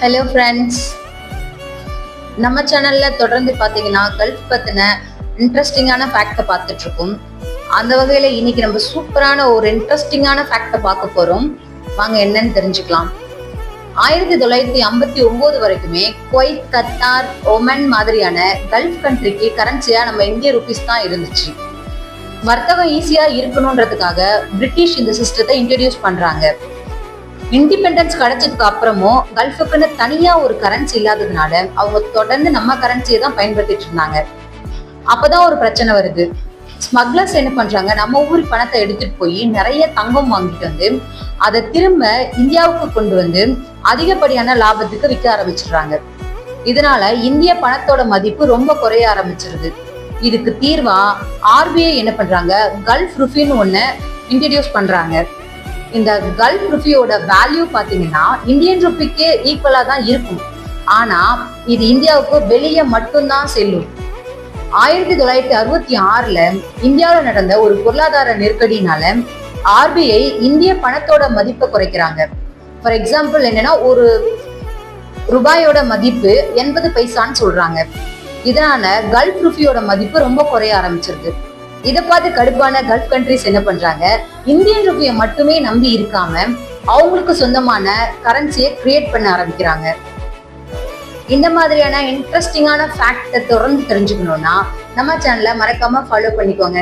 Hello friends, நம்ம சேனல்ல தொடர்ந்து பார்த்தீங்கன்னா கல்ஃப் பத்தின இன்ட்ரெஸ்டிங்கான ஃபேக்டை பார்த்துட்டு இருக்கோம். அந்த வகையில இன்னைக்கு நம்ம சூப்பரான ஒரு இன்ட்ரெஸ்டிங்கான ஃபேக்டை பார்க்க போறோம். வாங்க என்னன்னு தெரிஞ்சுக்கலாம். 1959 வரைக்குமே குவைத், கத்தார், ஒமன் மாதிரியான கல்ஃப் கண்ட்ரிக்கு கரன்சியா நம்ம இந்திய ருபீஸ் தான் இருந்துச்சு. வர்த்தகம் ஈஸியா இருக்கணும்ன்றதுக்காக பிரிட்டிஷ் இந்த சிஸ்டத்தை இன்ட்ரடியூஸ் பண்றாங்க. இண்டிபெண்டன்ஸ் கிடைச்சதுக்கு அப்புறமும் கல்ஃபுக்குன்னு தனியா ஒரு கரன்சி இல்லாததுனால அவங்க தொடர்ந்து நம்ம கரன்சியை தான் பயன்படுத்திட்டு இருந்தாங்க. அப்பதான் ஒரு பிரச்சனை வருது. ஸ்மக்லர்ஸ் என்ன பண்றாங்க, நம்ம ஊர் பணத்தை எடுத்துட்டு போய் நிறைய தங்கம் வாங்கிட்டு வந்து அதை திரும்ப இந்தியாவுக்கு கொண்டு வந்து அதிகப்படியான லாபத்துக்கு விற்க ஆரம்பிச்சிடுறாங்க. இதனால இந்திய பணத்தோட மதிப்பு ரொம்ப குறைய ஆரம்பிச்சிருது. இதுக்கு தீர்வா RBI என்ன பண்றாங்க, கல்ஃப் ருபின்னு ஒண்ணு இன்ட்ரடியூஸ் பண்றாங்க. இந்த கல்ஃப் ருபியோட வேல்யூ பாத்தீங்கன்னா இந்தியன் ருபிக்கே ஈக்குவலா தான் இருக்கும். ஆனா இது இந்தியாவுக்கு வெளியே மட்டும்தான் செல்லும். 1966ல இந்தியாவில் நடந்த ஒரு பொருளாதார நெருக்கடினால RBI இந்திய பணத்தோட மதிப்பை குறைக்கிறாங்க. ஃபார் எக்ஸாம்பிள் என்னன்னா, ஒரு ரூபாயோட மதிப்பு 80 பைசான்னு சொல்றாங்க. இதனால கல்ஃப் ருபியோட மதிப்பு ரொம்ப குறைய ஆரம்பிச்சிருது. இதை பார்த்து கடுப்பான கல்ஃப் கண்ட்ரிஸ் என்ன பண்றாங்க, இந்தியன் ருபியை மட்டுமே நம்பி இருக்காம அவங்களுக்கு சொந்தமான கரன்சியை கிரியேட் பண்ண ஆரம்பிக்கிறாங்க. இந்த மாதிரியான இன்ட்ரெஸ்டிங்கான ஃபேக்டை தொடர்ந்து தெரிஞ்சுக்கணும்னா நம்ம சேனலை மறக்காம ஃபாலோ பண்ணிக்கோங்க.